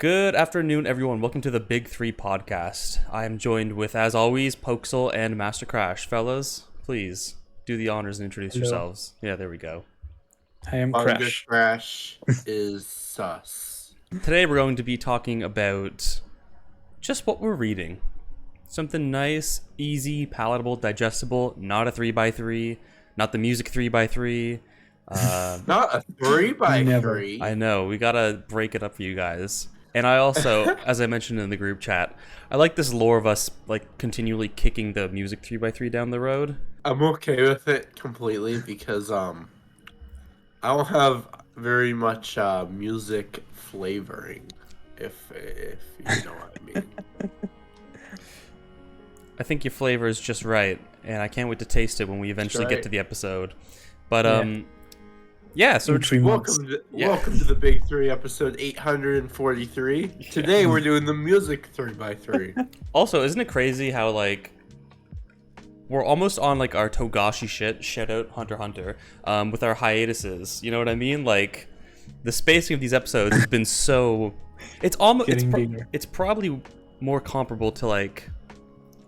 Good afternoon, everyone. Welcome to the Big Three podcast. I am joined with, as always, POXAL and Master Crash. Fellas, please do the honors and introduce yourselves. Yeah, there we go. I am Manga Crash. Crash is sus. Today we're going to be talking about just what we're reading. Something nice, easy, palatable, digestible, not a 3x3, not the music 3x3. Not a 3x3. I know, we gotta break it up for you guys. And I also, as I mentioned in the group chat, I like this lore of us like continually kicking the music 3x3 down the road. I'm okay with it completely because I don't have very much music flavoring, if you know what I mean. I think your flavor is just right, and I can't wait to taste it when we eventually get to the episode. But yeah, so welcome to the Big Three, episode 843. Today we're doing the music 3x3. Also, isn't it crazy how like we're almost on like our Togashi shit, shout out Hunter x Hunter, with our hiatuses. You know what I mean? Like the spacing of these episodes has been so it's almost it's probably more comparable to like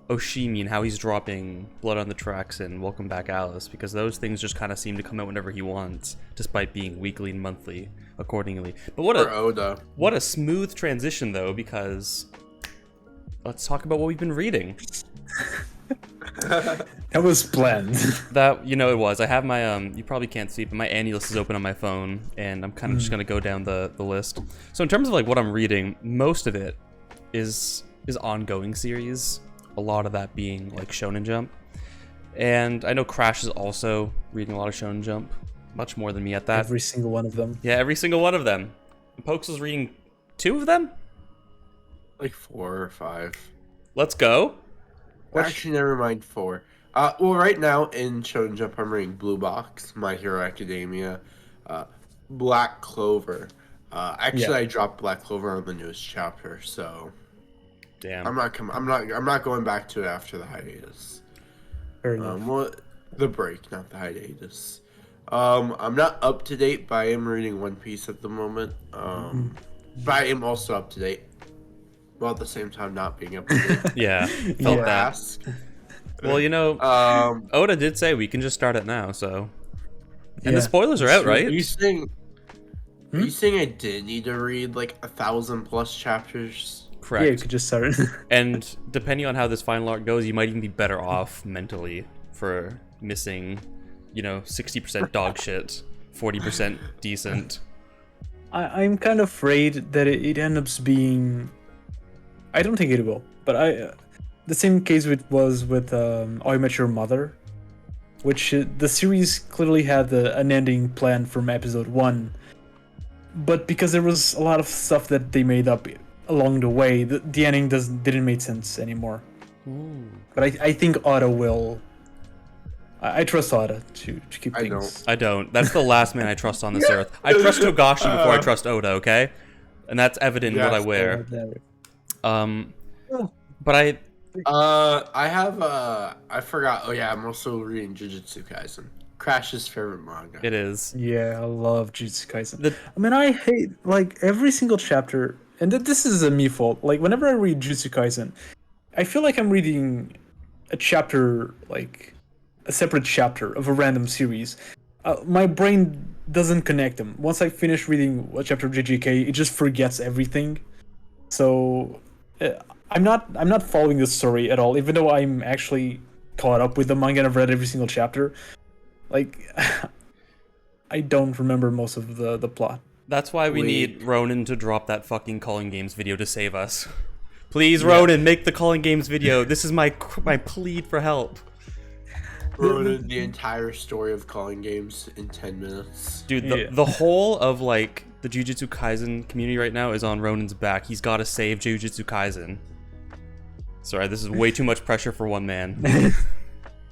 Oshimi and how he's dropping Blood on the Tracks and Welcome Back Alice, because those things just kind of seem to come out whenever he wants, despite being weekly and monthly accordingly. But what a smooth transition though, because let's talk about what we've been reading. That was planned. That, you know, it was. I have my you probably can't see, but my Annie list is open on my phone, and I'm kind of just gonna go down the list. So in terms of like what I'm reading, most of it is ongoing series. A lot of that being like Shonen Jump. And I know Crash is also reading a lot of Shonen Jump, much more than me at that. Every single one of them. Yeah, every single one of them. Pokes is reading 2 of them? Like 4 or 5. Let's go. Actually, never mind, 4. Well, right now in Shonen Jump, I'm reading Blue Box, My Hero Academia, Black Clover. I dropped Black Clover on the newest chapter, so damn. I'm not going back to it after the hiatus. Fair enough. Well, the break, not the hiatus. I'm not up to date, but I am reading One Piece at the moment. But I am also up to date. Well, at the same time, not being up to date. Yeah, felt that. Well, you know, Oda did say we can just start it now, so. And the spoilers are out, right? Are you saying I did need to read like 1,000+ chapters? Correct. Yeah, you could just start. And depending on how this final arc goes, you might even be better off mentally for missing, 60% dog shit, 40% decent. I'm kind of afraid that it ends up being. I don't think it will, but the same case was with How I Met Your Mother, which the series clearly had an ending planned from episode 1, but because there was a lot of stuff that they made up along the way, the ending didn't make sense anymore. Ooh. But I think Oda will. I trust Oda to keep things. I don't. That's the last man I trust on this earth. I trust Togashi before I trust Oda, okay? And that's evident in what I wear. But I forgot. Oh yeah, I'm also reading Jujutsu Kaisen. Crash's favorite manga. It is. Yeah, I love Jujutsu Kaisen. I hate like every single chapter. And this is a me fault. Like, whenever I read Jujutsu Kaisen, I feel like I'm reading a chapter, like, a separate chapter of a random series. My brain doesn't connect them. Once I finish reading a chapter of JJK, it just forgets everything. So, I'm not following the story at all, even though I'm actually caught up with the manga and I've read every single chapter. Like, I don't remember most of the plot. That's why we need Ronan to drop that fucking Calling Games video to save us. Please, Ronan, make the Calling Games video. This is my plea for help. Ronan, the entire story of Calling Games in 10 minutes. Dude, the whole of, like, the Jujutsu Kaisen community right now is on Ronan's back. He's got to save Jujutsu Kaisen. Sorry, this is way too much pressure for one man.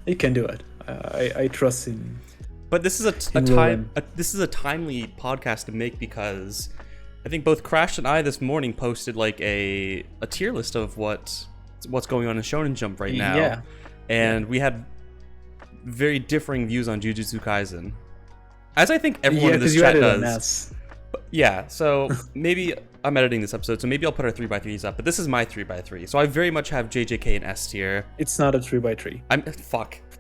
He can do it. I trust him. But this is a timely podcast to make, because I think both Crash and I this morning posted like a tier list of what's going on in Shonen Jump right now. Yeah. And we had very differing views on Jujutsu Kaisen. As I think everyone in this chat does. Yeah, so maybe I'm editing this episode, so maybe I'll put our 3x3s up, but this is my 3x3. So I very much have JJK and S tier. It's not a 3x3.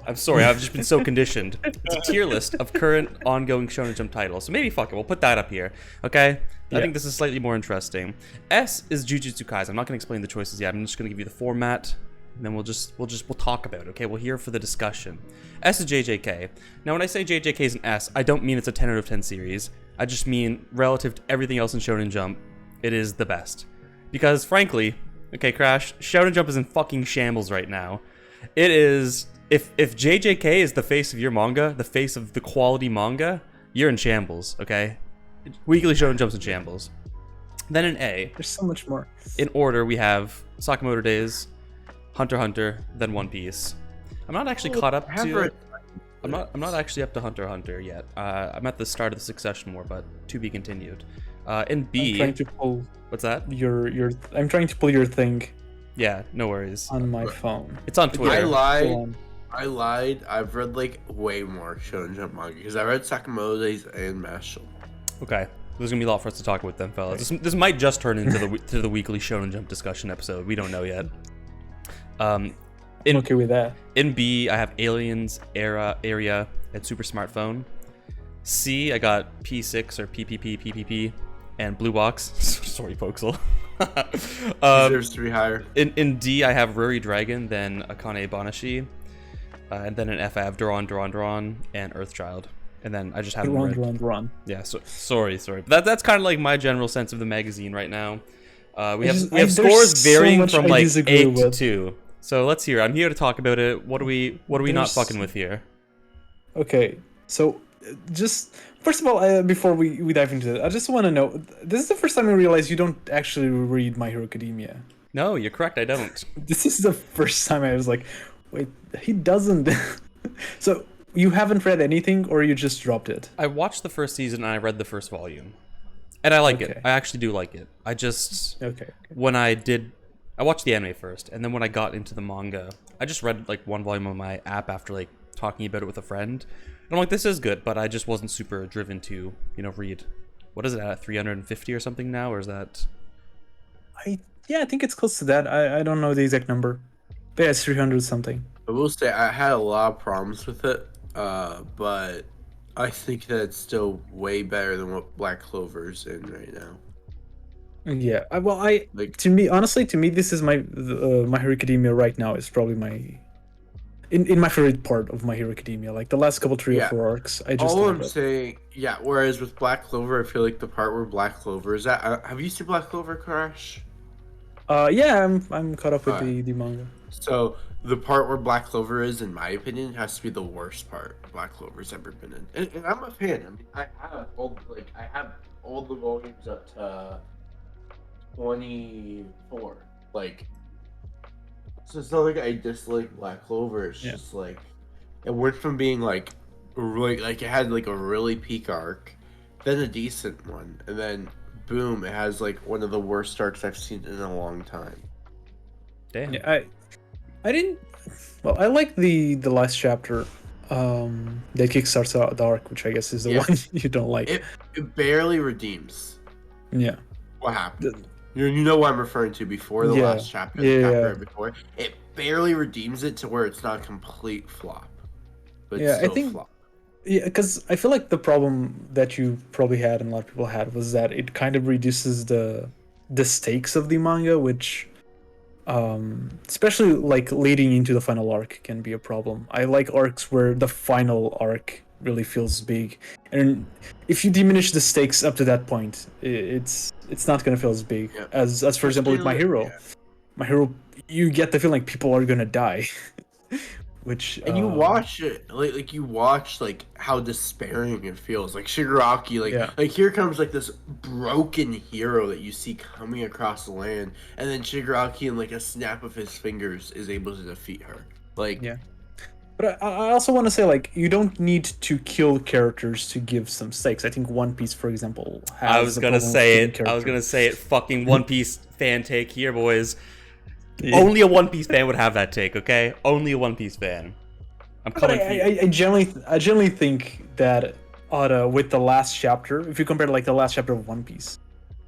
I'm sorry, I've just been so conditioned. It's a tier list of current ongoing Shonen Jump titles. So maybe fuck it, we'll put that up here, okay? I think this is slightly more interesting. S is Jujutsu Kaisen. I'm not gonna explain the choices yet. I'm just gonna give you the format, and then we'll talk about it, okay? We're here for the discussion. S is JJK. Now, when I say JJK is an S, I don't mean it's a 10 out of 10 series. I just mean relative to everything else in Shonen Jump, it is the best. Because frankly, okay, Crash, Shonen Jump is in fucking shambles right now. It is. If JJK is the face of your manga, the face of the quality manga, you're in shambles, okay? Weekly Shonen Jump's in shambles. Then in A, There's so much more. in order, we have Sakamoto Days, Hunter x Hunter, then One Piece. I'm not actually caught up to. I'm not actually up to Hunter x Hunter yet. I'm at the start of the Succession War, but to be continued. In B, I'm trying to pull what's that? I'm trying to pull your thing Yeah, no worries. on my phone. It's on Twitter. I lied. I've read like way more Shonen Jump manga because I read Sakamoto Days and Mashal. Okay, there's gonna be a lot for us to talk about then, fellas. This might just turn into the weekly Shonen Jump discussion episode. We don't know yet. I'm okay with that. In B, I have Aliens, Area, and Super Smartphone. C, I got P6 or PPP, and Blue Box. Sorry, Poxal. Deserves to be higher. In D, I have Ruri Dragon, then Akane Banashi. And then in F, I have Duran, and Earthchild. And then I just haven't read. Duran. Yeah, so sorry. That's kind of like my general sense of the magazine right now. We have scores varying from like 8 to 2. So let's hear. I'm here to talk about it. What are we not fucking with here? Okay, so just first of all, before we dive into it, I just want to know, this is the first time I realize you don't actually read My Hero Academia. No, you're correct. I don't. This is the first time I was like, wait, he doesn't. So you haven't read anything, or you just dropped it? I watched the first season and I read the first volume, and I like it. I actually do like it. I just when I watched the anime first, and then when I got into the manga, I just read like one volume on my app after like talking about it with a friend. And I'm like, this is good, but I just wasn't super driven to, read. What is it at 350 or something now, or is that? I think it's close to that. I don't know the exact number, but yeah, it's 300 something. I will say I had a lot of problems with it, but I think that it's still way better than what Black Clover's in right now. Yeah, to me, this is my Hero Academia right now is probably my in my favorite part of My Hero Academia. Like the last couple 3 or 4 arcs, I just saying, whereas with Black Clover, I feel like the part where Black Clover is at. Have you seen Black Clover, Crash? Yeah, I'm caught up with the manga. So the part where Black Clover is, in my opinion, has to be the worst part Black Clover's ever been in. And I'm a fan. I mean, I have all the volumes up to 24. Like, so it's not like I dislike Black Clover. It's just like it went from being like really it had like a really peak arc, then a decent one, and then boom, it has like one of the worst arcs I've seen in a long time. Damn. Yeah, I didn't. Well, I like the last chapter. That kickstarts the arc, which I guess is the one you don't like. It barely redeems. Yeah. What happened? You know what I'm referring to before the last chapter. Chapter before. It barely redeems it to where it's not a complete flop. But it's still I think. Flop. Yeah, because I feel like the problem that you probably had and a lot of people had was that it kind of reduces the stakes of the manga, which, especially like leading into the final arc, can be a problem. I like arcs where the final arc really feels big, and if you diminish the stakes up to that point, it's not gonna feel as big as for example with My Hero. My Hero, you get the feeling like people are gonna die. Which and you watch it like you watch like how despairing it feels, like Shigaraki, like here comes like this broken hero that you see coming across the land, and then Shigaraki in like a snap of his fingers is able to defeat her. But I also want to say, like, you don't need to kill characters to give some stakes. I think One Piece, for example, has I was gonna say it. Fucking One Piece fan take here, boys. Yeah. Only a One Piece fan would have that take, okay? Only a One Piece fan. I'm coming for you. I generally think that with the last chapter, if you compare like the last chapter of One Piece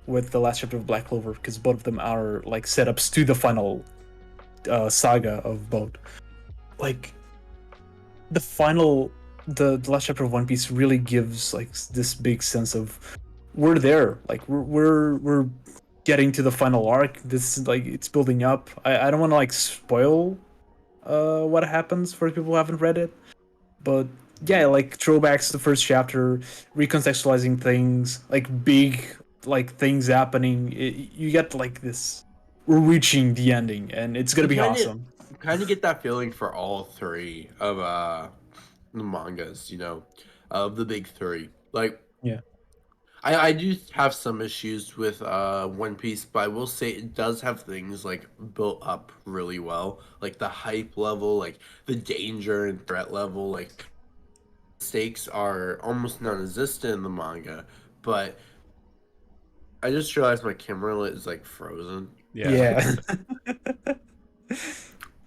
with the last chapter of Black Clover, because both of them are like setups to the final saga of both. Like the last chapter of One Piece really gives like this big sense of we're there, like we're getting to the final arc. This is like it's building up. I don't want to like spoil what happens for people who haven't read it, but yeah, like throwbacks to the first chapter, recontextualizing things, like big like things happening. You get like this. We're reaching the ending, and it's gonna be awesome. Kind of get that feeling for all three of the mangas, you know, of the big three. Like, Yeah. I do have some issues with One Piece, but I will say it does have things like built up really well, like the hype level, like the danger and threat level, like stakes are almost non-existent in the manga. But I just realized my camera is like frozen. Yeah.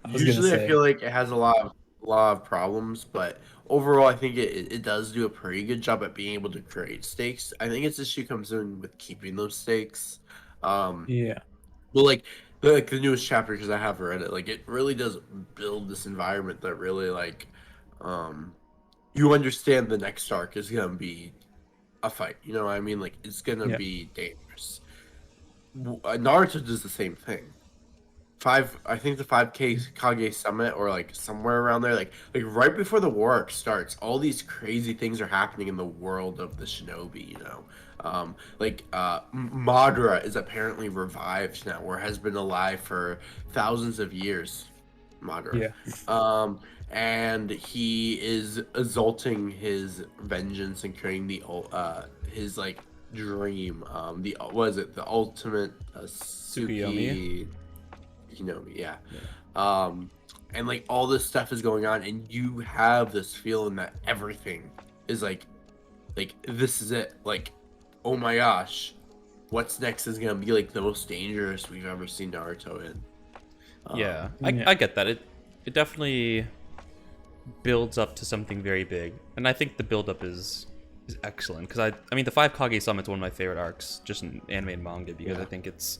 Usually, I feel like it has a lot of problems, but overall, I think it does do a pretty good job at being able to create stakes. I think its issue comes in with keeping those stakes. Yeah. Well, like the newest chapter, because I have read it, like it really does build this environment that really like, you understand the next arc is gonna be a fight. You know what I mean? Like it's gonna be dangerous. Naruto does the same thing. I think the 5K Kage Summit or like somewhere around there, like right before the war arc starts, all these crazy things are happening in the world of the shinobi, you know. Madara is apparently revived now, or has been alive for thousands of years. Madara. Yeah. And he is exalting his vengeance and creating the his like dream. The what is it? The ultimate Tsukuyomi. Kinomi, yeah. And like all this stuff is going on, and you have this feeling that everything is like this is it. Like, oh my gosh, what's next is gonna be like the most dangerous we've ever seen Naruto in. Yeah, I get that. It definitely builds up to something very big, and I think the build-up is excellent because I mean the 5 Kage Summit's one of my favorite arcs just in anime and manga because I think it's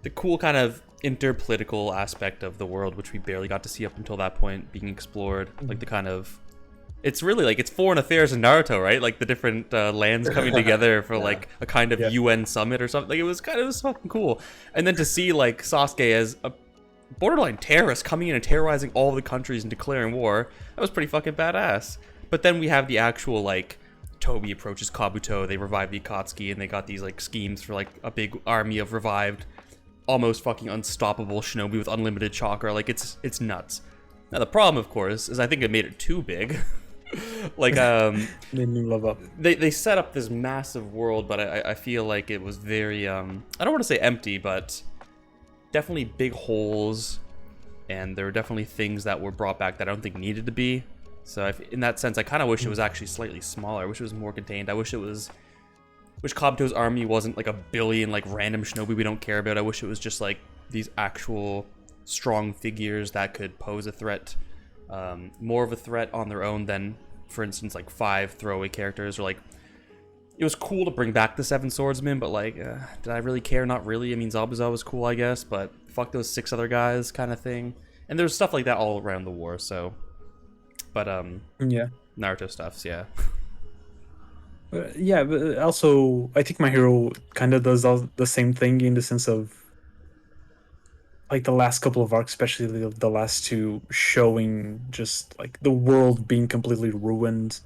the cool kind of interpolitical aspect of the world which we barely got to see up until that point being explored. Like the kind of it's really like it's foreign affairs in Naruto, right? Like the different lands coming together for like a kind of UN summit or something. Like it was fucking cool. And then to see like Sasuke as a borderline terrorist coming in and terrorizing all the countries and declaring war, that was pretty fucking badass. But then we have the actual like Toby approaches Kabuto, they revive the Akatsuki, and they got these like schemes for like a big army of revived almost fucking unstoppable shinobi with unlimited chakra. Like it's nuts. Now the problem, of course, is I think it made it too big. Like Made me love up. They set up this massive world, but I feel like it was very I don't want to say empty, but definitely big holes, and there were definitely things that were brought back that I don't think needed to be. So in that sense, I kind of wish it was actually slightly smaller. I wish it was more contained. I wish Kabuto's army wasn't like a billion like random shinobi we don't care about. I wish it was just like these actual strong figures that could pose a threat, more of a threat on their own than, for instance, like 5 throwaway characters. Or like, it was cool to bring back the 7 swordsmen, but like, did I really care? Not really. I mean, Zabuza was cool, I guess, but fuck those 6 other guys, kind of thing. And there's stuff like that all around the war. So, but yeah, Naruto stuffs, yeah. Yeah, but also I think My Hero kind of does the same thing in the sense of like the last couple of arcs, especially the last 2, showing just like the world being completely ruined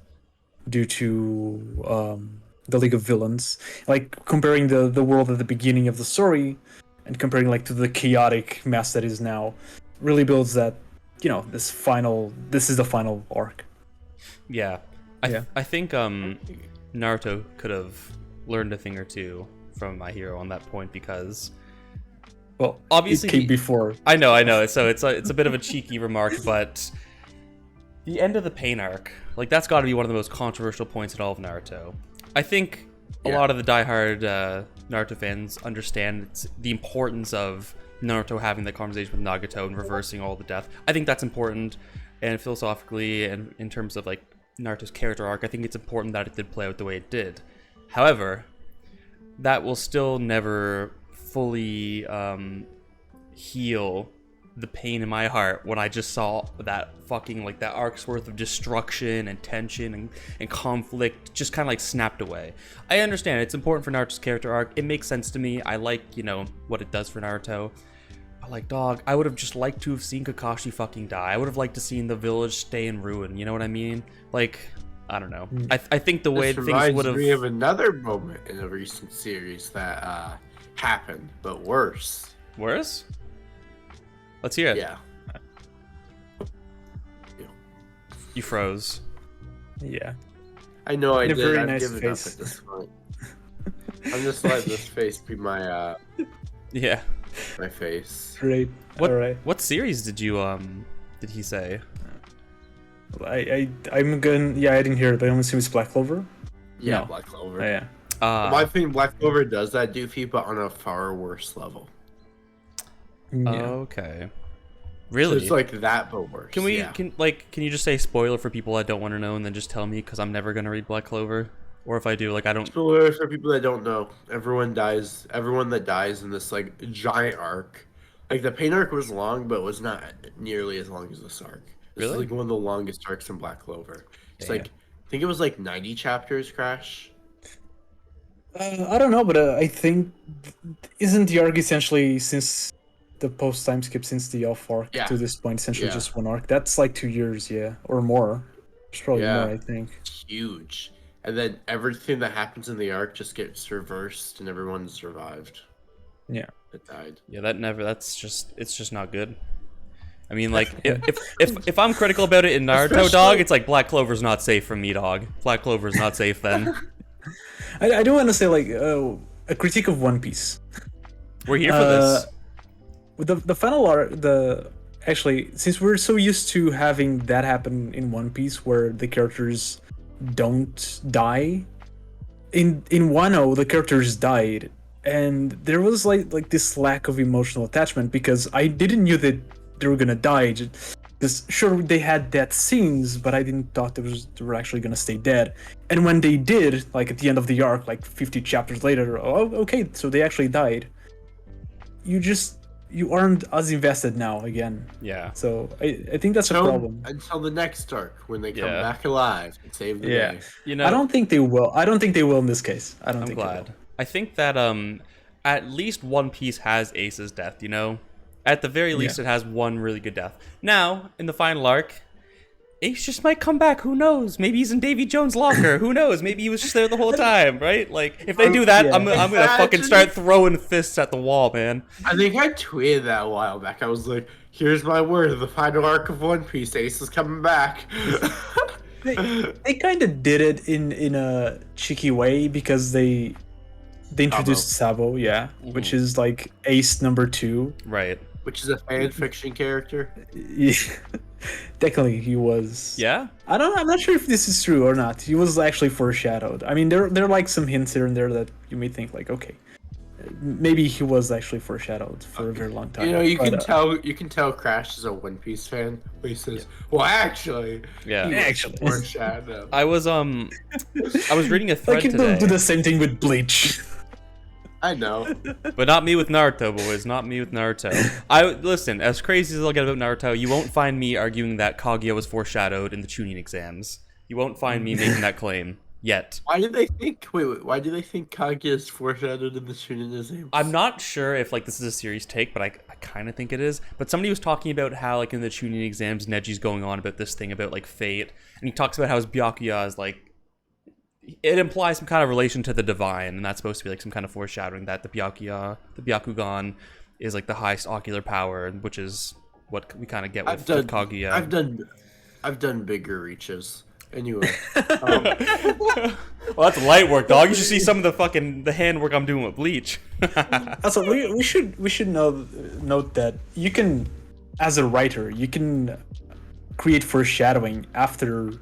due to the League of Villains. Like comparing the world at the beginning of the story and comparing like to the chaotic mess that is now really builds that, you know, this is the final arc. Yeah. I think Naruto could have learned a thing or two from My Hero on that point because, well, obviously it came before. I know. So it's a bit of a cheeky remark, but the end of the pain arc, like that's got to be one of the most controversial points in all of Naruto. I think a lot of the diehard Naruto fans understand the importance of Naruto having that conversation with Nagato and reversing all the death. I think that's important, and philosophically, and in terms of like Naruto's character arc. I think it's important that it did play out the way it did. However, that will still never fully heal the pain in my heart when I just saw that fucking, like, that arc's worth of destruction and tension and conflict just kind of like snapped away. I understand it's important for Naruto's character arc. It makes sense to me. I like, you know, what it does for Naruto. But, like, dog, I would have just liked to have seen Kakashi fucking die. I would have liked to seen the village stay in ruin. You know what I mean? Like, I don't know. I think the way things would have... We have another moment in a recent series that happened, but worse. Worse? Let's hear it. Yeah. You froze. Yeah. I know I In a did. very I've nice given face. up at this point. I'm just letting this face be my Yeah. my face. Great. What, All right. what series did you did he say? I'm going. Yeah, I didn't hear it, but I only assume it's Black Clover. Yeah, No. Black Clover. Oh, yeah. My opinion, Black Clover does that, Doofy, but on a far worse level. Yeah. Okay. So Really? it's like that, but worse. Can we Yeah. can you just say spoiler for people that don't want to know and then just tell me, because I'm never gonna read Black Clover, or if I do, like, I don't. Spoiler for people that don't know. Everyone dies. Everyone that dies in this like giant arc. Like the pain arc was long, but was not nearly as long as this arc. This is Really? like one of the longest arcs in Black Clover. It's Damn. like I think it was like 90 chapters. Crash. I don't know, but I think isn't the arc essentially, since the post time skip, since the off arc Yeah. to this point, essentially Yeah. just one arc? That's like 2 years, yeah, or more. It's probably Yeah. more, I think. It's huge. And then everything that happens in the arc just gets reversed, and everyone survived. Yeah. That died. Yeah, it's just not good. I mean, like, if I'm critical about it in Naruto, dog, it's like Black Clover's not safe for me, dog. Black Clover's not safe then. I do want to say, like, a critique of One Piece. We're here for this. With the final arc, actually, since we're so used to having that happen in One Piece, where the characters don't die, in Wano the characters died, and there was like this lack of emotional attachment, because I didn't knew that they were gonna die. Because sure, they had death scenes, but I didn't thought they were actually gonna stay dead. And when they did, like at the end of the arc, like 50 chapters later, oh, okay, so they actually died. You aren't as invested now again. Yeah. So I think that's a problem. Until the next arc, when they come Yeah. back alive and save the Yeah. day. You know, I don't think they will. I don't think they will in this case. I don't I'm think they glad. will. I think that at least One Piece has Ace's death, you know? At the very least, Yeah. it has one really good death. Now, in the final arc, Ace just might come back. Who knows? Maybe he's in Davy Jones' locker. Who knows? Maybe he was just there the whole time, right? Like, if they do that, Yeah. I'm gonna fucking start throwing fists at the wall, man. I think I tweeted that a while back. I was like, here's my word, the final arc of One Piece, Ace is coming back. They kind of did it in a cheeky way, because they introduced Sabo, yeah, which is like Ace number 2. Right. Which is a fan fiction character. Yeah. Technically, he was. Yeah? I'm not sure if this is true or not. He was actually foreshadowed. I mean, there are like some hints here and there that you may think like, okay, maybe he was actually foreshadowed for a very long time. You know, you But, can tell Crash is a One Piece fan. When he says, "Well, actually, Yeah. he was Actually. foreshadowed." I was reading a thread like people today. do the same thing with Bleach. I know. But not me with Naruto, boys. Not me with Naruto. Listen, as crazy as I'll get about Naruto, you won't find me arguing that Kaguya was foreshadowed in the Chunin exams. You won't find me making that claim yet. Why did they think? Wait. Why do they think Kaguya is foreshadowed in the Shonen Jump? I'm not sure if like this is a serious take, but I kind of think it is. But somebody was talking about how like in the Chunin exams, Neji's going on about this thing about like fate, and he talks about how his Byakuya is like. It implies some kind of relation to the divine, and that's supposed to be like some kind of foreshadowing that the Byakugan, is like the highest ocular power, which is what we kind of get with Kaguya. I've done bigger reaches. Anyway, Well, that's light work, dog. You should see some of the handwork I'm doing with Bleach. Also, we should note that you can, as a writer, you can create foreshadowing after.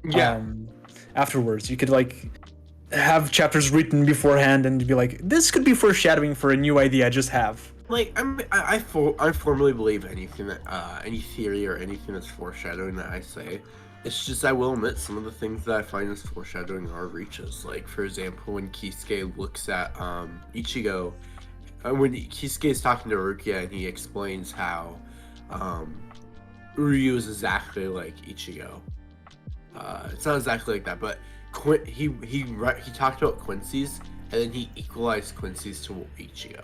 yeah. Afterwards, you could like have chapters written beforehand and be like, this could be foreshadowing for a new idea I just have. Like I formally believe anything that any theory or anything that's foreshadowing that I say. It's just, I will admit, some of the things that I find as foreshadowing are reaches. Like, for example, when Kisuke looks at Ichigo, when Kisuke is talking to Rukia and he explains how Ryu is exactly like Ichigo. It's not exactly like that, but he talked about Quincy's, and then he equalized Quincy's to Ichigo.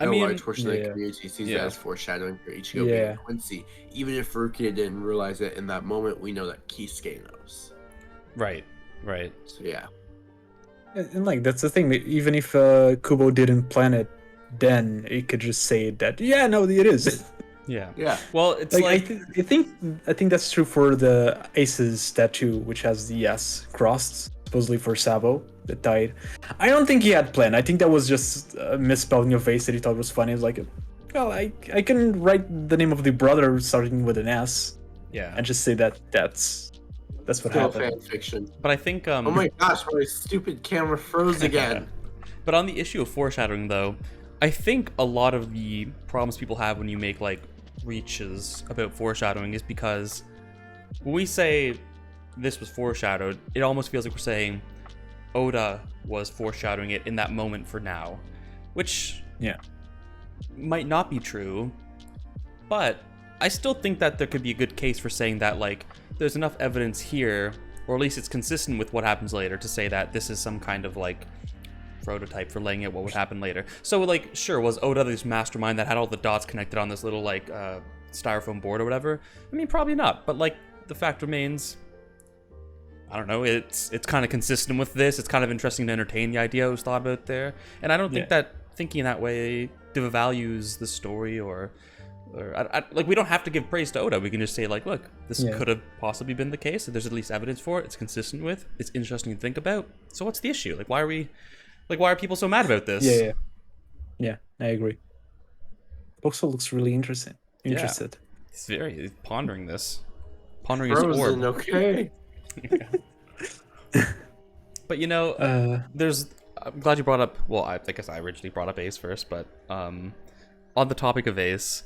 I mean, a large portion of the community sees it as foreshadowing for Ichigo being Quincy. Even if Rukia didn't realize it in that moment, we know that Kisuke knows. Right. So yeah. And like that's the thing. Even if Kubo didn't plan it, then it could just say that. Yeah, no, it is. Yeah. Well, it's like I think that's true for the Ace's tattoo, which has the S crossed, supposedly for Sabo that died. I don't think he had planned. I think that was just a misspelling of Ace that he thought was funny. It was like, well, I can write the name of the brother starting with an S. Yeah. And just say that's what happened. Fan fiction. But I think oh my gosh, my stupid camera froze again. But on the issue of foreshadowing, though, I think a lot of the problems people have when you make like reaches about foreshadowing is because when we say this was foreshadowed, it almost feels like we're saying Oda was foreshadowing it in that moment for now, which might not be true, but I still think that there could be a good case for saying that like there's enough evidence here, or at least it's consistent with what happens later, to say that this is some kind of like prototype for laying out what would happen later. So like, sure, was Oda this mastermind that had all the dots connected on this little like styrofoam board or whatever? I mean, probably not, but like the fact remains, I don't know, it's kind of consistent with this. It's kind of interesting to entertain the idea that was thought about there, and I don't think that thinking that way devalues the story or like, we don't have to give praise to Oda. We can just say like, look, this could have possibly been the case. There's at least evidence for it. It's consistent with. It's interesting to think about. So what's the issue? Like, why are people so mad about this? Yeah, I agree. Poxal looks really interested. He's pondering this. Pondering his orb. Okay. But you know, I'm glad you brought up, well, I guess I originally brought up Ace first, but on the topic of Ace,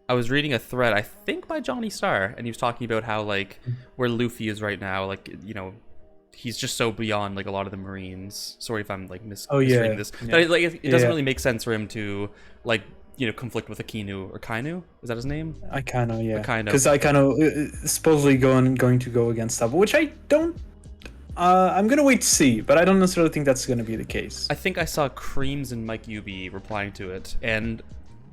I was reading a thread, I think by Johnny Starr, and he was talking about how like where Luffy is right now, like, you know, he's just so beyond like a lot of the Marines. Sorry if I'm like misreading this. But, like, it doesn't really make sense for him to like, you know, conflict with Akainu or Kainu. Is that his name? Akainu, yeah. Akainu. Because Akainu is supposedly going to go against Sabo, which I don't. I'm gonna wait to see, but I don't necessarily think that's gonna be the case. I think I saw Creams and Mike Yubi replying to it, and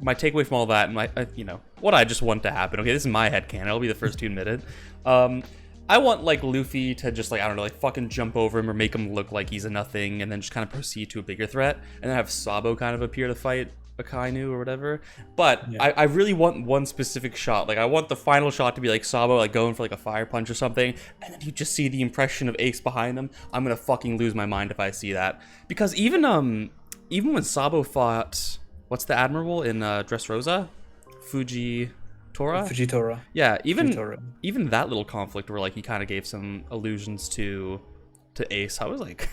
my takeaway from all that, and you know, what I just want to happen. Okay, this is my headcanon. I'll be the first to admit it. I want like Luffy to just like, I don't know, like fucking jump over him or make him look like he's a nothing, and then just kind of proceed to a bigger threat, and then have Sabo kind of appear to fight Akainu or whatever. But I really want one specific shot. Like, I want the final shot to be like Sabo like going for like a fire punch or something, and then you just see the impression of Ace behind him. I'm gonna fucking lose my mind if I see that, because even when Sabo fought, what's the admiral in Dressrosa, Fujitora. Yeah, even that little conflict where like he kind of gave some allusions to Ace, I was like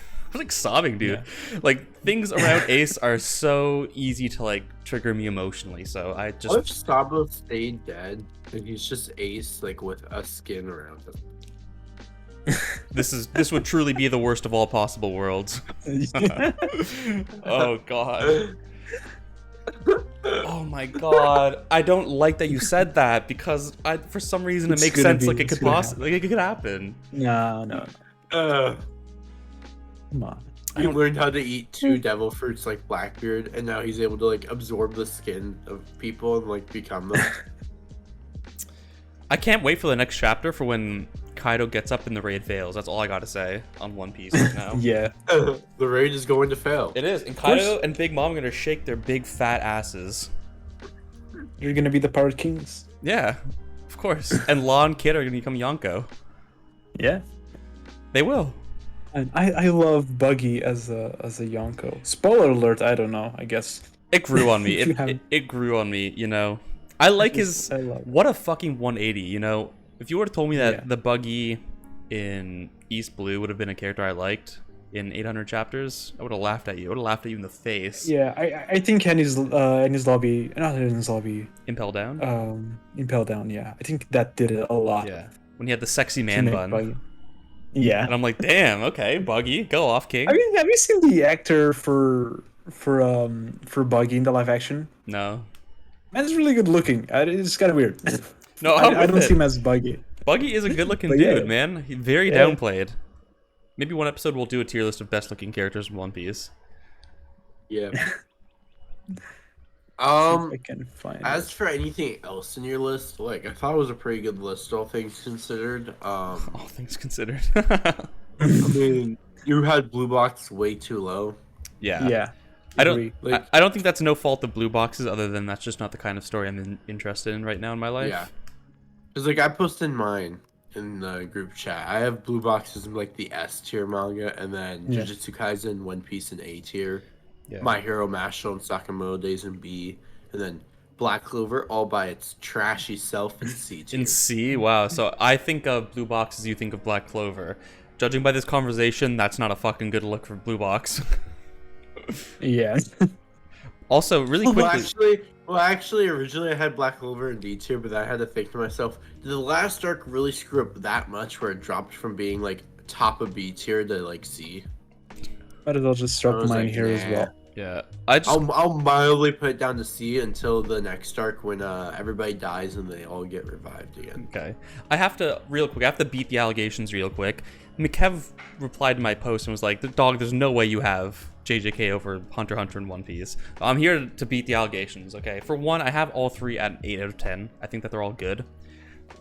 sobbing, dude. Like, things around Ace are so easy to like trigger me emotionally. So I just. What if Sabo stayed dead and he's just Ace like with a skin around him? This would truly be the worst of all possible worlds. Oh god. Oh my god, I don't like that you said that, because for some reason it makes sense, like it could possibly, like it could happen. No. Come on. He learned how to eat 2 devil fruits like Blackbeard, and now he's able to like absorb the skin of people and like become them. I can't wait for the next chapter for when Kaido gets up and the raid fails. That's all I gotta say on One Piece right now. The raid is going to fail. It is, and Kaido and Big Mom are gonna shake their big fat asses. You're gonna be the Pirate Kings. Yeah, of course. And Law and Kid are gonna become Yonko. Yeah, they will. And I love Buggy as a Yonko. Spoiler alert, I don't know, I guess. It grew on me. It grew on me, you know. I like his... What a fucking 180, you know. If you would have told me that the Buggy in East Blue would have been a character I liked, in 800 chapters, I would have laughed at you. I would have laughed at you in the face. Yeah, I think Henny's lobby, not Henny's lobby. Impel Down? Impel Down, yeah. I think that did it a lot. Yeah. When he had the sexy man bun. Buggy. Yeah. And I'm like, damn, okay, Buggy, go off, King. I mean, have you seen the actor for Buggy in the live action? No. Man, it's really good looking. It's kind of weird. No, I don't see him as Buggy. Buggy is a good looking But dude, yeah. man. He's very downplayed. Maybe one episode we'll do a tier list of best looking characters in One Piece. Yeah. See if I can find As for anything else in your list, like I thought it was a pretty good list, all things considered. All things considered. I mean, you had Blue Box way too low. Yeah. Yeah. I don't. Like- I don't think that's no fault of Blue Boxes, other than that's just not the kind of story I'm interested in right now in my life. Yeah. Because like I posted mine in the group chat. I have Blue Boxes in like the S tier manga, and then Yeah. Jujutsu Kaisen, One Piece in A tier. Yeah. My Hero, Mashle, and Sakamoto Days in B, and then Black Clover all by its trashy self in C tier. In C, wow. So I think of Blue Boxes, you think of Black Clover. Judging by this conversation, that's not a fucking good look for Blue Box. Yeah. Also, really quickly. Well, actually, originally I had Black Clover in D tier, but then I had to think to myself, did the last arc really screw up that much where it dropped from being like top of B tier to like C? Might as well just I drop was mine like, here as nah. well. Yeah, I just. I'll mildly put it down to C until the next arc when everybody dies and they all get revived again. Okay. I have to, real quick, I have to beat the allegations real quick. McKev replied to my post and was like, "Dog, there's no way you have JJK over Hunter x Hunter and One Piece." I'm here to beat the allegations, okay? For one, I have all three at an 8 out of 10. I think that they're all good.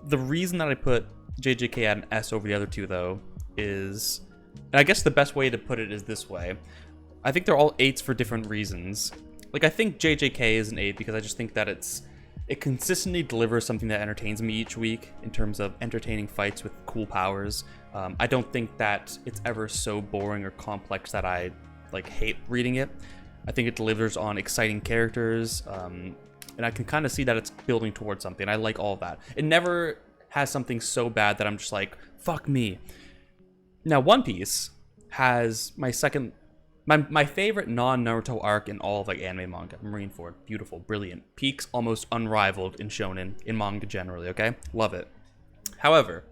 The reason that I put JJK at an S over the other two, though, is... And I guess the best way to put it is this way. I think they're all 8s for different reasons. Like, I think JJK is an 8 because I just think that it consistently delivers something that entertains me each week in terms of entertaining fights with cool powers. I don't think that it's ever so boring or complex that I like hate reading it. I think it delivers on exciting characters, and I can kind of see that it's building towards something. I like all of that. It never has something so bad that I'm just like, fuck me. Now, One Piece has my favorite non-Naruto arc in all of like anime manga. Marineford, beautiful, brilliant, peaks almost unrivaled in shonen, in manga generally, okay? Love it. However,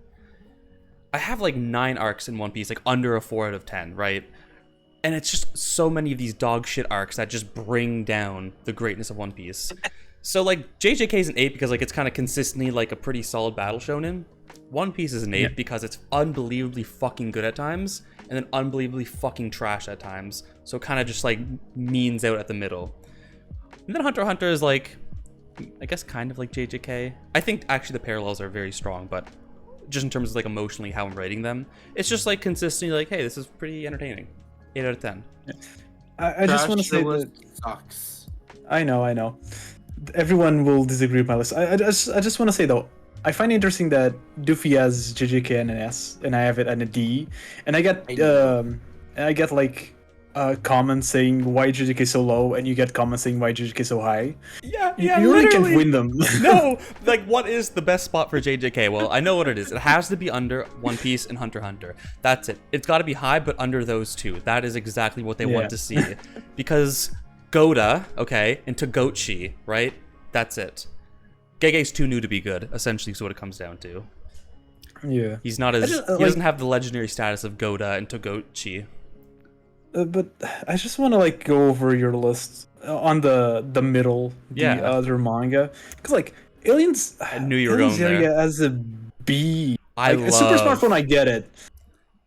I have like 9 arcs in One Piece, like under a 4 out of 10, right? And it's just so many of these dog shit arcs that just bring down the greatness of One Piece. So like JJK is an 8 because like it's kind of consistently like a pretty solid battle shonen. One Piece is an 8 because it's unbelievably fucking good at times and then unbelievably fucking trash at times. So it kind of just like means out at the middle. And then Hunter x Hunter is like, I guess kind of like JJK. I think actually the parallels are very strong, but just in terms of like emotionally how I'm writing them, it's just like consistently like, hey, this is pretty entertaining. 8 out of 10. I just want to say that Sucks. I know. Everyone will disagree with my list. I just want to say though, I find it interesting that Doofy has JJK and an S, and I have it at a D, and I get like comments saying why JJK so low, and you get comments saying why JJK so high. Yeah, You really can't win them. No, like what is the best spot for JJK? Well, I know what it is. It has to be under One Piece and Hunter x Hunter. That's it. It's got to be high, but under those two. That is exactly what they want to see. Because Goda, okay, and Togochi, right? That's it. Gege's too new to be good, essentially is what it comes down to. Yeah. He's not as... he doesn't have the legendary status of Goda and Togochi. But I just want to like go over your list on the middle, the other manga, because like Aliens. I knew you were Aliens going Area there. As a B. I like, Super Smartphone, I get it.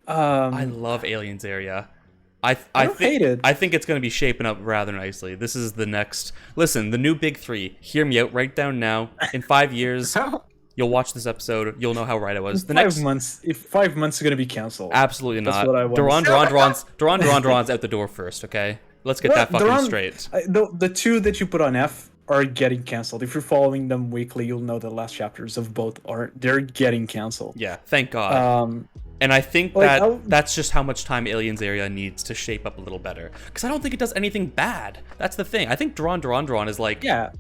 I love Aliens Area. I don't hate it. I think it's going to be shaping up rather nicely. This is the next... Listen, the new big 3. Hear me out right down now. In 5 years, you'll watch this episode. You'll know how right I was. The next months. If 5 months are going to be canceled. Absolutely not. That's what I want. Duran's out the door first, okay? Let's get that fucking straight. The 2 that you put on F are getting canceled. If you're following them weekly, you'll know the last chapters of both they're getting canceled. Yeah, thank God. And I think that's just how much time Aliens Area needs to shape up a little better. Because I don't think it does anything bad. That's the thing. I think Duran is like... Yeah.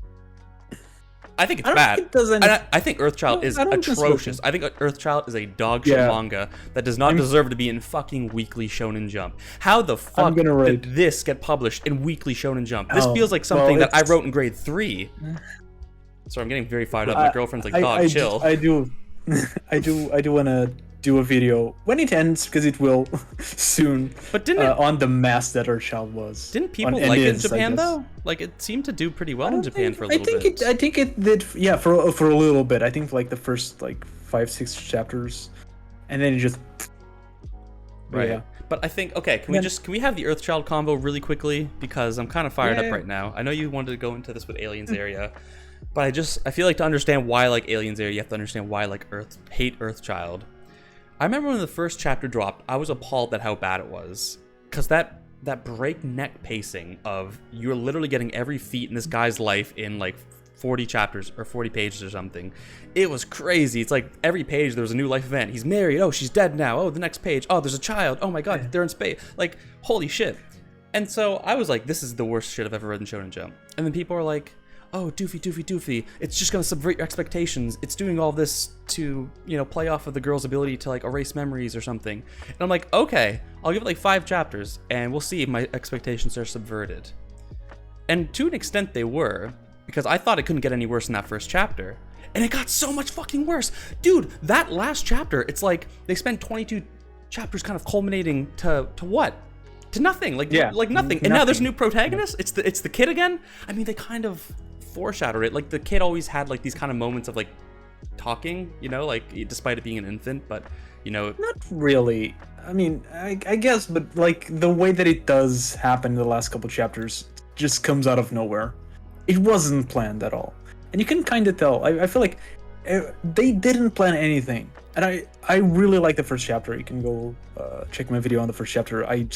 I think it's I don't bad. think it does any- I think Earthchild is I don't atrocious. I think Earthchild is a dog shit manga that does not deserve to be in fucking Weekly Shonen Jump. How the fuck did this get published in Weekly Shonen Jump? This feels like something that I wrote in grade 3. Sorry, I'm getting very fired up. My girlfriend's like, dog, chill. I do want to do a video when it ends, because it will soon. But didn't it, on the mess that Earthchild was. Didn't people like it in Japan though? Like it seemed to do pretty well in Japan for a little bit. I think it did. Yeah, for a little bit. I think like the first like 5-6 chapters, and then it just. Right. Yeah. But I think can we have the Earthchild convo really quickly, because I'm kind of fired up right now. I know you wanted to go into this with Aliens Area, but I feel like to understand why like Aliens Area, you have to understand why like hate Earthchild. I remember when the first chapter dropped, I was appalled at how bad it was, because that breakneck pacing of you're literally getting every feat in this guy's life in like 40 chapters or 40 pages or something. It was crazy. It's like every page there was a new life event. He's married. Oh, she's dead now. Oh, the next page. Oh, there's a child. Oh my god, they're in space. Like, holy shit. And so I was like, this is the worst shit I've ever read in Shonen Jump. And then people are like, oh, Doofy, it's just gonna subvert your expectations. It's doing all this to, play off of the girl's ability to like erase memories or something. And I'm like, okay, I'll give it like 5 chapters and we'll see if my expectations are subverted. And to an extent they were, because I thought it couldn't get any worse than that first chapter. And it got so much fucking worse. Dude, that last chapter, it's like they spent 22 chapters kind of culminating to what? To nothing. Like nothing. And now there's a new protagonist? It's the kid again? I mean, they kind of foreshadowed it. Like the kid always had like these kind of moments of like talking, like despite it being an infant, but not really. I mean, I guess, but like the way that it does happen in the last couple chapters just comes out of nowhere. It wasn't planned at all, and you can kind of tell. I feel like they didn't plan anything, and I really like the first chapter. You can go check my video on the first chapter. I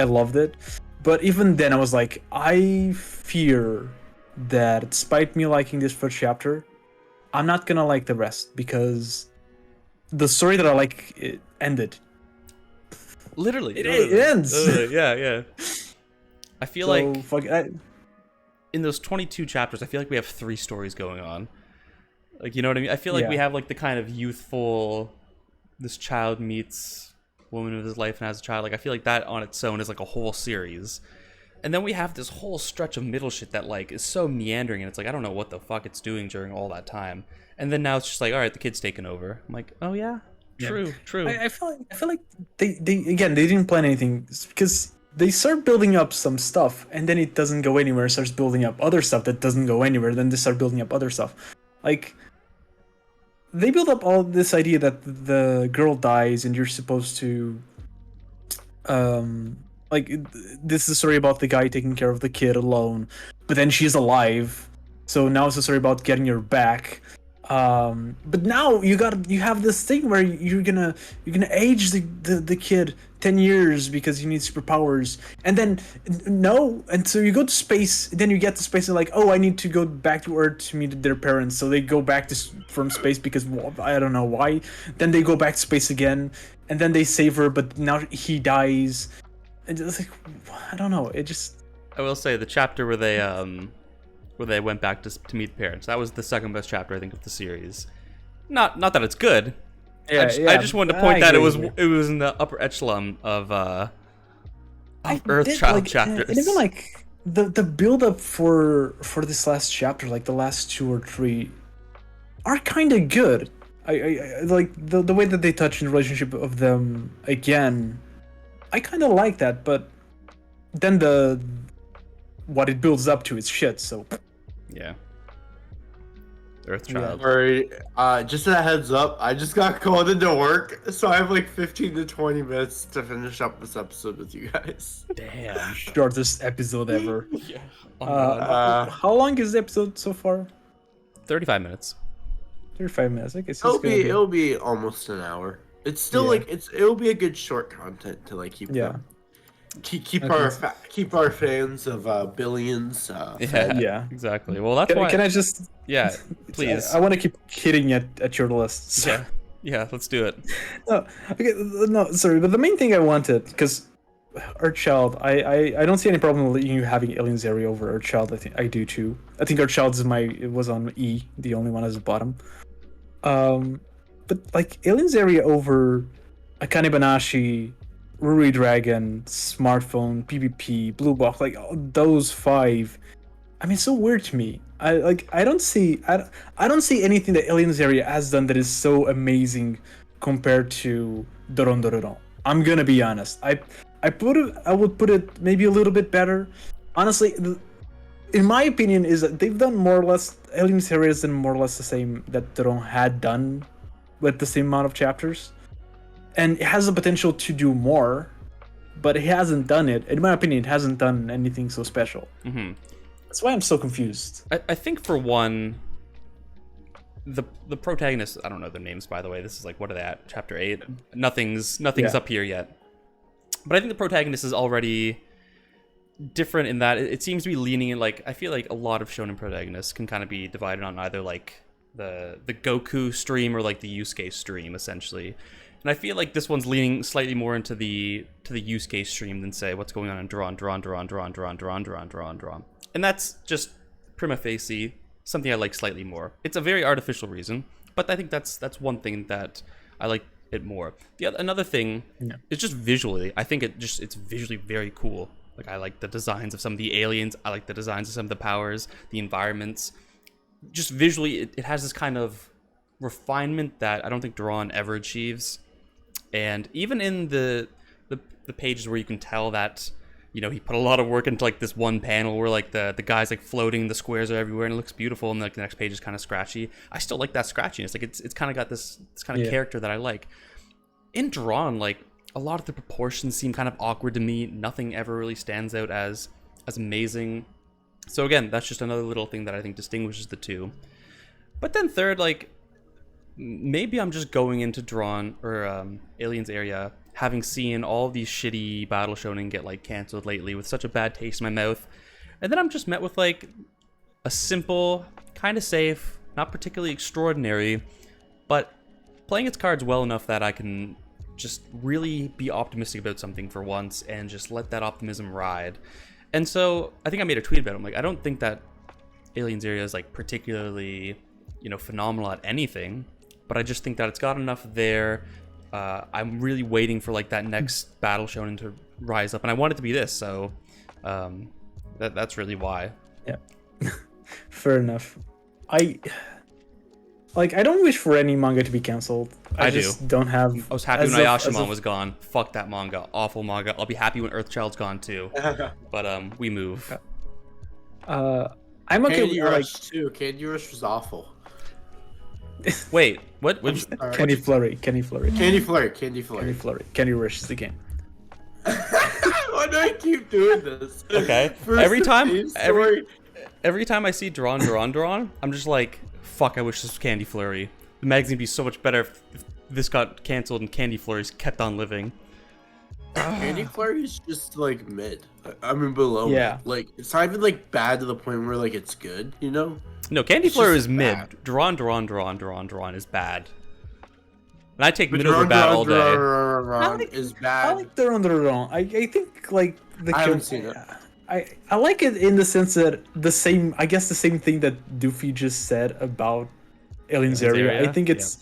loved it, but even then I was like, I fear that despite me liking this first chapter, I'm not gonna like the rest, because the story that I like, it ended. Literally. It ends. Yeah. I feel in those 22 chapters, I feel like we have 3 stories going on. Like, you know what I mean? I feel like we have like the kind of youthful, this child meets woman of his life and has a child. Like, I feel like that on its own is like a whole series. And then we have this whole stretch of middle shit that like is so meandering, and it's like I don't know what the fuck it's doing during all that time. And then now it's just like, all right, the kid's taking over. I'm like, oh yeah, true. I feel like they didn't plan anything, because they start building up some stuff and then it doesn't go anywhere. It starts building up other stuff that doesn't go anywhere. Then they start building up other stuff. Like they build up all this idea that the girl dies and you're supposed to like, this is a story about the guy taking care of the kid alone, but then she's alive, so now it's a story about getting her back. But now you have this thing where you're gonna age the kid 10 years because you need superpowers, and then and so you go to space, then you get to space and like, oh, I need to go back to Earth to meet their parents, so they go back from space because I don't know why. Then they go back to space again, and then they save her, but now he dies. And it's like, I don't know. It just. I will say the chapter where they went back to meet the parents. That was the second best chapter I think of the series. Not that it's good. I just wanted to point that it was in the upper echelon of Earthchild chapters. And even like the build up for this last chapter, like the last 2 or 3, are kind of good. I like the way that they touch in the relationship of them again. I kind of like that, but then what it builds up to is shit. So yeah, Earthchild. Alright, just a heads up, I just got called into work, so I have like 15 to 20 minutes to finish up this episode with you guys. Damn, shortest episode ever. Yeah. How long is the episode so far? 35 minutes. 35 minutes. I guess it'll be almost an hour. It's still like it'll be a good short content to like keep keep our fans of billions. Yeah, exactly. Well, that's why. Can I just? Yeah, please. I want to keep hitting at your lists. Yeah, let's do it. No, sorry, but the main thing I wanted, because Earthchild, I don't see any problem with you having Aliens area over Earthchild. I think I do too. I think Earthchild it was on E, the only one at the bottom. But like Aliens area over Akane Banashi, Ruri Dragon, Smartphone, PvP, Blue Box, like those five. I mean, it's so weird to me. I don't see anything that Aliens area has done that is so amazing compared to Doron Doron. I'm gonna be honest. I would put it maybe a little bit better. Honestly, in my opinion, is that they've done more or less Aliens area has done more or less the same that Doron had done with the same amount of chapters, and it has the potential to do more, but it hasn't done it. In my opinion, it hasn't done anything so special. Mm-hmm. That's why I'm so confused. I think for one, the protagonists, I don't know their names, by the way. This is like, what are they at? Chapter 8? Nothing's up here yet. But I think the protagonist is already different in that it seems to be leaning in, like, I feel like a lot of shonen protagonists can kind of be divided on either like the Goku stream or like the Yusuke stream, essentially. And I feel like this one's leaning slightly more into the Yusuke stream than, say, what's going on in Drawn. And that's just prima facie something I like slightly more. It's a very artificial reason, but I think that's one thing that I like it more. Another thing is just visually. I think it's visually very cool. Like, I like the designs of some of the aliens. I like the designs of some of the powers, the environments. Just visually, it has this kind of refinement that I don't think Drawn ever achieves. And even in the pages where you can tell that, you know, he put a lot of work into like this one panel where like the guy's like floating, the squares are everywhere, and it looks beautiful, and like the next page is kind of scratchy. I still like that scratchiness. Like, it's kind of got this kind of character that I like. In Drawn, like, a lot of the proportions seem kind of awkward to me. Nothing ever really stands out as amazing. So again, that's just another little thing that I think distinguishes the two. But then third, like, maybe I'm just going into Drawn or Aliens area having seen all these shitty battle shonen get like canceled lately with such a bad taste in my mouth, and then I'm just met with like a simple, kind of safe, not particularly extraordinary, but playing its cards well enough that I can just really be optimistic about something for once and just let that optimism ride. And so I think I made a tweet about it. I'm like, I don't think that Aliens area is like particularly, you know, phenomenal at anything, but I just think that it's got enough there. I'm really waiting for like that next battle shonen to rise up, and I want it to be this. So that's really why. Yeah, fair enough. I don't wish for any manga to be canceled. I just don't have. I was happy when Ayashimon was gone. Fuck that manga, awful manga. I'll be happy when Earthchild's gone too. But we move. I'm okay. Candy Rush too. Candy Rush was awful. Wait, what? Candy Flurry. Candy Flurry. Candy Rush is the game. Why do I keep doing this? Okay. Every time I see Drawn, I'm just like, fuck, I wish this was Candy Flurry. The magazine would be so much better if this got canceled and Candy Flurry's kept on living. Candy Flurry is just like mid. I mean, below. Yeah. Mid. Like, it's not even like bad to the point where like it's good, you know? No, Candy Flurry is mid. Bad. Drawn is bad. And I take mid over bad all day. Is bad. I like Doron. I think like I haven't seen it. I like it in the sense that the same thing that Doofy just said about Aliens area. I think it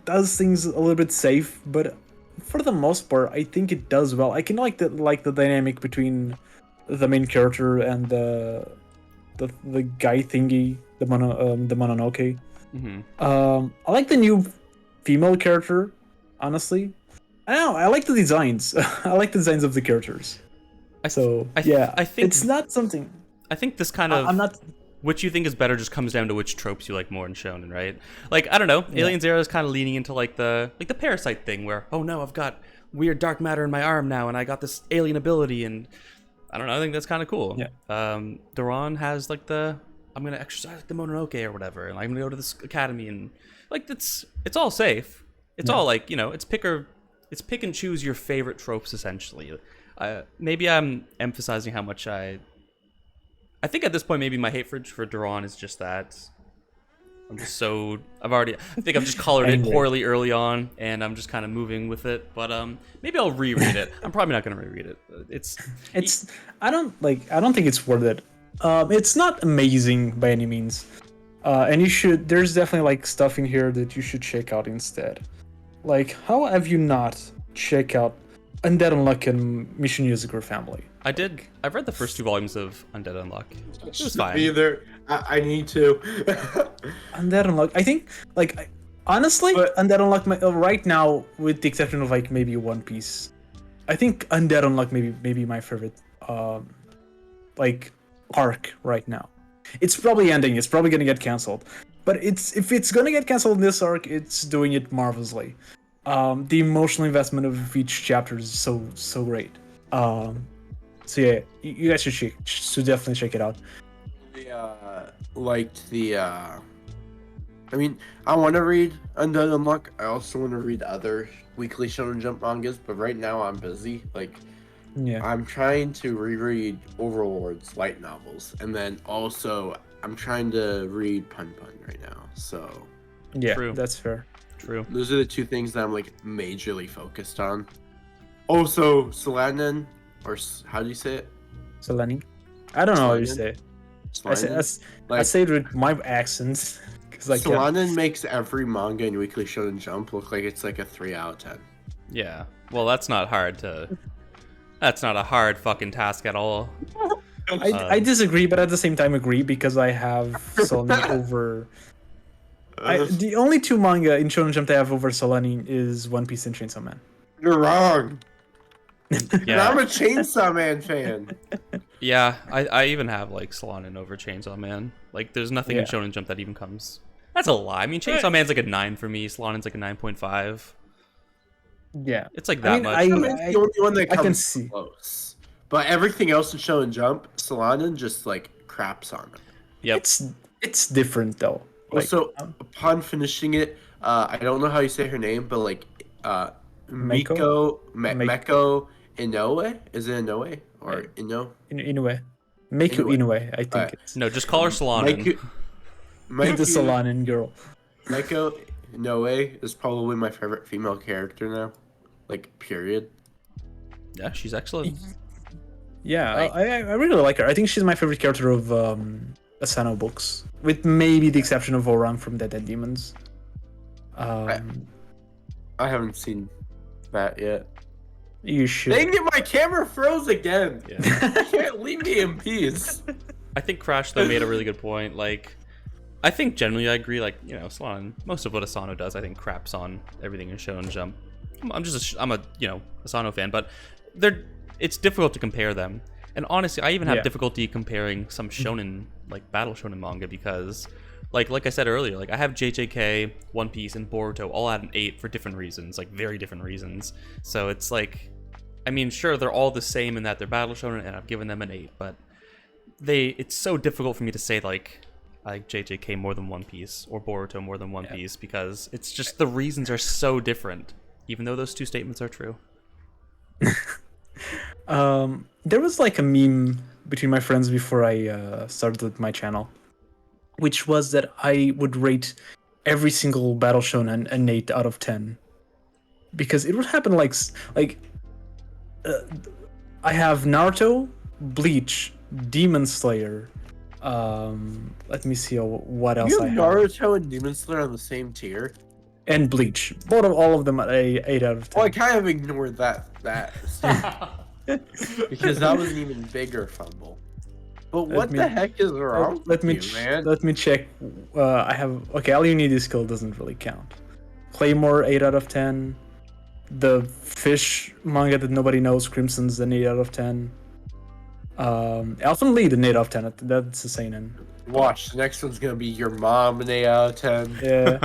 does things a little bit safe, but for the most part, I think it does well. I can like the dynamic between the main character and the guy thingy, the Mononoke. Mm-hmm. I like the new female character, honestly. I don't know, I like the designs. I like the designs of the characters. I think it's not something. I think this kind of I'm not. Which you think is better just comes down to which tropes you like more in shonen, right? Like, I don't know, Aliens Era is kind of leaning into like the parasite thing where, oh no, I've got weird dark matter in my arm now and I got this alien ability, and I don't know, I think that's kind of cool. Yeah. Duran has like I'm gonna exercise like the Mononoke or whatever, and I'm gonna go to this academy, and like it's all safe. It's all like, you know, it's pick and choose your favorite tropes essentially. Maybe I'm emphasizing how much I think at this point maybe my hate for Duran is just that I'm just so I think I've just colored it Angry. poorly early on, and I'm just kind of moving with it. But maybe I'll reread it. I'm probably not gonna reread it. It's I don't think it's worth it. It's not amazing by any means. And there's definitely like stuff in here that you should check out instead. Like, how have you not checked out Undead Unluck and Mission Music or Family? I did. I've read the first 2 volumes of Undead Unluck. It was fine. Either I need to. Undead Unluck. I think honestly, Undead Unluck right now, with the exception of like maybe One Piece, I think Undead Unluck maybe my favorite like arc right now. It's probably ending. It's probably gonna get canceled. But if it's gonna get canceled in this arc, it's doing it marvelously. The emotional investment of each chapter is so great. So yeah, you guys should definitely check it out. I mean, I want to read Undead Unluck. I also want to read other weekly Shonen Jump mangas, but right now I'm busy. Like, Yeah. I'm trying to reread Overlord's light novels, and then also I'm trying to read Pun Pun right now. So Yeah, True. that's fair. True. those are the 2 things that I'm like majorly focused on. Also, Solanin, or how do you say it? Selene. I don't know how you Solanin? say it. Solanin? I say it with my accents because I can't. Solanin makes every manga in Weekly Shonen Jump look like it's like a 3 out of 10. Yeah. Well, that's not hard to. That's not a hard fucking task at all. I disagree, but at the same time agree because I have Selene over. The only 2 manga in Shonen Jump that I have over Selene is One Piece and Chainsaw Man. You're wrong. Yeah. I'm a Chainsaw Man fan. Yeah, I even have like Solanin over Chainsaw Man. Like, there's nothing in Yeah. Shonen Jump that even comes. That's a lie. I mean, Chainsaw Man's like a 9 for me. Solanin's like a 9.5. Yeah. It's like that much. It's the only one that I can comes see. close. But everything else in Shonen Jump, Solanin just like craps on it. Yep. It's different though. Like, Also, upon finishing it, I don't know how you say her name, but like Meko Inoue? Is it Inoue or Ino? Inoue. Meiko Inoue, I think it's. No, just call her Solanin. The Solanin girl. Meko Inoue is probably my favorite female character now. Like, period. Yeah, she's excellent. Yeah, I really like her. I think she's my favorite character of Asano books, with maybe the exception of Orang from Dead End Demons. I haven't seen that yet. You should. Dang it, my camera froze again. Yeah. You can't leave me in peace. I think Crash though made a really good point. Like, I think generally I agree. Like, you know, Solanin, most of what Asano does, I think craps on everything in Shonen Jump. I'm a Asano fan, but it's difficult to compare them. And honestly, I even have difficulty comparing some shonen, like battle shonen manga, because like I said earlier, like I have JJK, One Piece, and Boruto all at an 8 for different reasons, like very different reasons. So it's like, I mean, sure, they're all the same in that they're battle shonen, and I've given them an 8, but it's so difficult for me to say like I like JJK more than One Piece or Boruto more than One Piece, because it's just the reasons are so different, even though those 2 statements are true. There was like a meme between my friends before I started my channel, which was that I would rate every single battle shonen an 8 out of 10, because it would happen like I have Naruto, Bleach, Demon Slayer. Let me see what else You I have have. Naruto and Demon Slayer on the same tier? And Bleach. All of them at a 8 out of 10. Well, I kind of ignored that because that was an even bigger fumble. But what the heck is wrong Let me with you, man? let me check. I have All You Need Is Kill doesn't really count. Claymore 8 out of 10. The fish manga that nobody knows, Crimson's an 8 out of 10. Elfen Lied an 8 out of 10. That's a seinen. Watch, the next one's gonna be your mom an 8 out of 10. Yeah.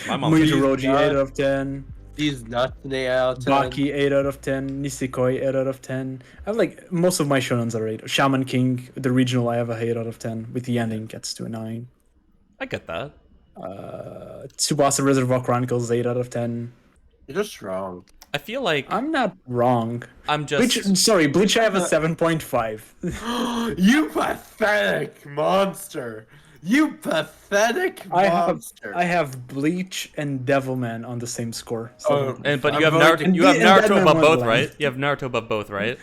My mom Mujiroji 8 out of 10. These nuts an 8 out of 10. Baki 8 out of 10. Nisekoi 8 out of 10. I have like most of my shonens are 8. Shaman King, the regional, I have a 8 out of 10. With the ending gets to a 9. I get that. Tsubasa Reservoir Chronicles 8 out of 10. You're just wrong. I feel like I'm not wrong. I'm just Bleach I have a 7.5. You pathetic monster! You pathetic monster. I have Bleach and Devilman on the same score. So But you have Naruto. You have Naruto above both, right? You have Naruto above both, right?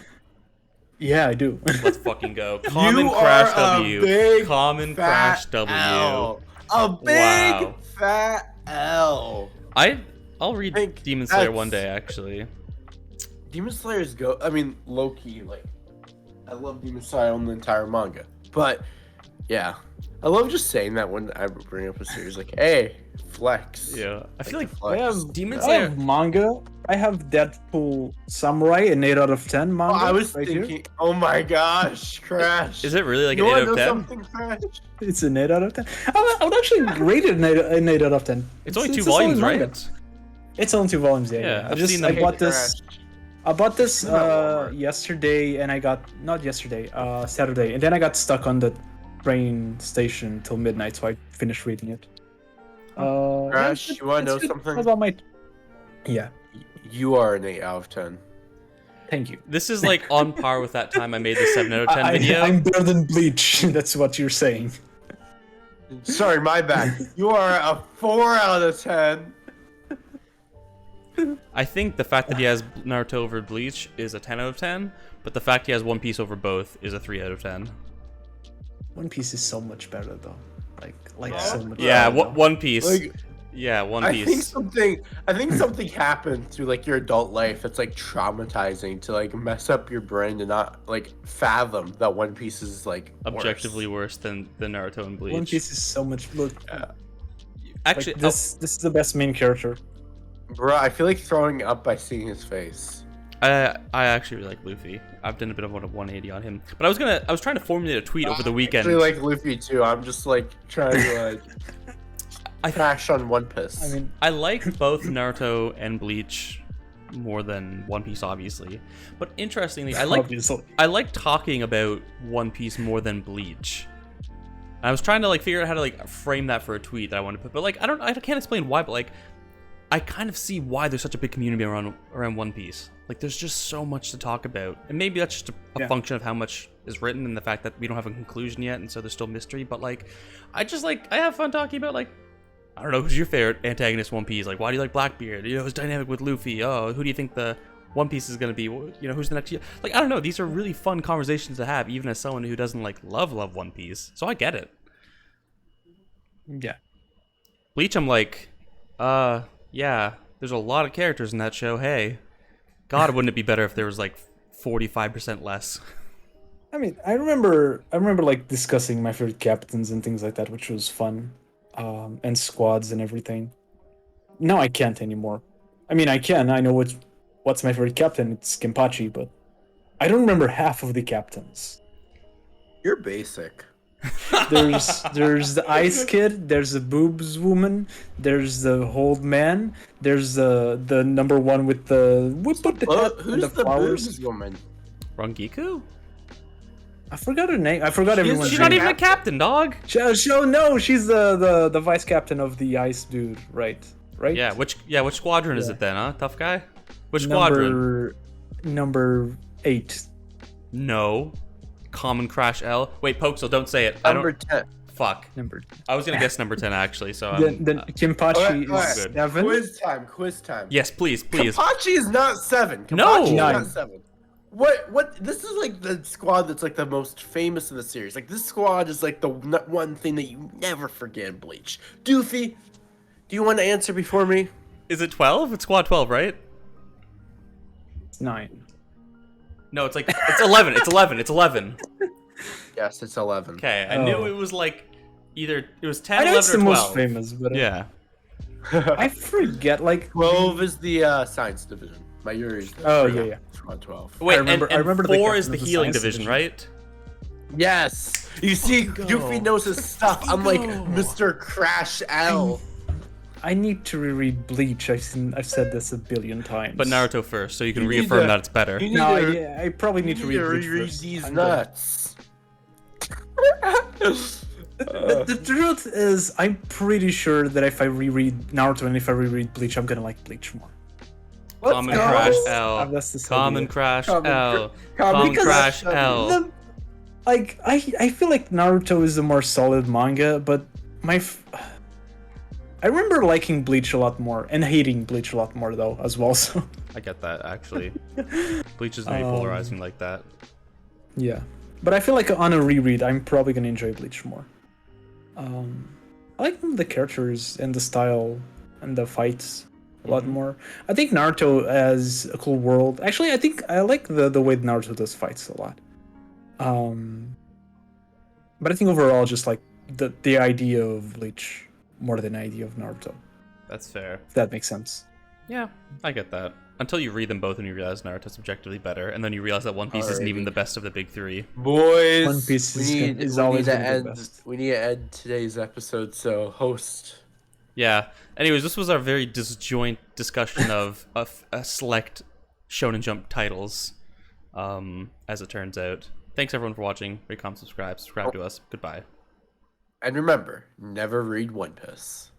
Yeah, I do. Let's fucking go. Common Crash W. Common Crash W. A big fat L. I'll read Demon Slayer one day, actually. Demon Slayer's I mean, low-key, like, I love Demon Slayer on the entire manga. But, yeah. I love just saying that when I bring up a series, like, hey, flex. Yeah. I feel like Demon Slayer. I have manga. I have Deadpool Samurai, an 8 out of 10 manga. I was thinking, oh my gosh, Crash. Is it really like an 8 out of 10? Something, Crash? It's an 8 out of 10. I would actually rate it an 8 out of 10. It's only 2 volumes, right? It's only 2 volumes, yeah. I bought this yesterday, and I got Saturday, and then I got stuck on the train station till midnight, so I finished reading it. Crash, you want to know something? Yeah. You are an 8 out of 10. Thank you. This is like on par with that time I made the 7 out of 10 video. I'm better than Bleach. That's what you're saying. Sorry, my bad. You are a 4 out of 10. I think the fact that he has Naruto over Bleach is a 10 out of 10, but the fact he has One Piece over both is a 3 out of 10. One Piece is so much better, though. Like so much. Yeah, better, One Piece. One Piece. I think something happened through like your adult life that's like traumatizing to like mess up your brain to not like fathom that One Piece is like objectively worse than Naruto and Bleach. One Piece is so much. Look, actually, this is the best main character. Bro, I feel like throwing up by seeing his face. I actually really like Luffy. I've done a bit of a 180 on him, but I was trying to formulate a tweet over the weekend. I actually like Luffy too. I'm just like trying to like crash on One Piece. I mean, I like both Naruto and Bleach more than One Piece, obviously. But interestingly, I like talking about One Piece more than Bleach. And I was trying to like figure out how to like frame that for a tweet that I want to put, but like I can't explain why, but like I kind of see why there's such a big community around One Piece. Like, there's just so much to talk about. And maybe that's just a function of how much is written and the fact that we don't have a conclusion yet, and so there's still mystery. But, like, I have fun talking about, like, I don't know, who's your favorite antagonist One Piece? Like, why do you like Blackbeard? You know, his dynamic with Luffy. Oh, who do you think the One Piece is going to be? You know, who's the next year? Like, I don't know. These are really fun conversations to have, even as someone who doesn't, like, love One Piece. So I get it. Yeah. Bleach, I'm like, yeah, there's a lot of characters in that show. Hey, God, wouldn't it be better if there was like 45% less? I mean, I remember like discussing my favorite captains and things like that, which was fun, and squads and everything. Now I can't anymore. I mean, I can. I know what's my favorite captain. It's Kenpachi, but I don't remember half of the captains. You're basic. There's the ice kid, there's the boobs woman, there's the old man, there's the number one with the who's the flowers. Boobs woman? Rangiku? I forgot her name. I forgot everyone's name. She's not even a captain, dog. No, she's the vice captain of the ice dude, right? Yeah, which squadron is it then, huh? Tough guy? Which squadron? Number 8. No. Common Crash L. Wait, Poxal, don't say it. Number 10. Fuck. I was gonna guess number 10 actually. So then Kenpachi is 7. Quiz time. Yes, please. Kenpachi is not 7. No. Is not 7. What? This is like the squad that's like the most famous in the series. Like this squad is like the one thing that you never forget in Bleach. Doofy, do you want to answer before me? Is it 12? It's squad 12, right? It's 9. No, it's 11. It's 11. Yes, it's 11. Okay, I knew it was like either it was 10, I know 11, it's the or 12. most famous, but yeah. I forget. Like 12 is the science division. My Yuri's. Yeah. Squad 12. Wait, I remember 4 is the of healing science division, right? Yes. You see, Doofy knows his stuff. I'm like Mr. Crash L. I need to reread Bleach. I've said this a billion times. But Naruto first, so you can reaffirm that it's better. I probably need to read Bleach first. These nuts. The truth is, I'm pretty sure that if I reread Naruto and if I reread Bleach, I'm gonna like Bleach more. Common Crash L. Common Crash L. Common Crash L. like I feel like Naruto is the more solid manga, but I remember liking Bleach a lot more and hating Bleach a lot more though as well. So I get that actually. Bleach is very polarizing like that. yeah, but I feel like on a reread, I'm probably gonna enjoy Bleach more. I like the characters and the style and the fights a lot more. I think Naruto has a cool world. Actually, I think I like the way Naruto does fights a lot. But I think overall, just like the idea of Bleach more than the idea of Naruto. That's fair. If that makes sense. Yeah, I get that. Until you read them both and you realize Naruto's objectively better, and then you realize that One Piece isn't even the best of the big three. Boys, One Piece is we always need to gonna be the end. best. We need to end today's episode. So, host. Yeah. Anyways, this was our very disjoint discussion of a select Shonen Jump titles, as it turns out. Thanks everyone for watching. Rate, comment, subscribe to us. Goodbye. And remember, never read One Piece.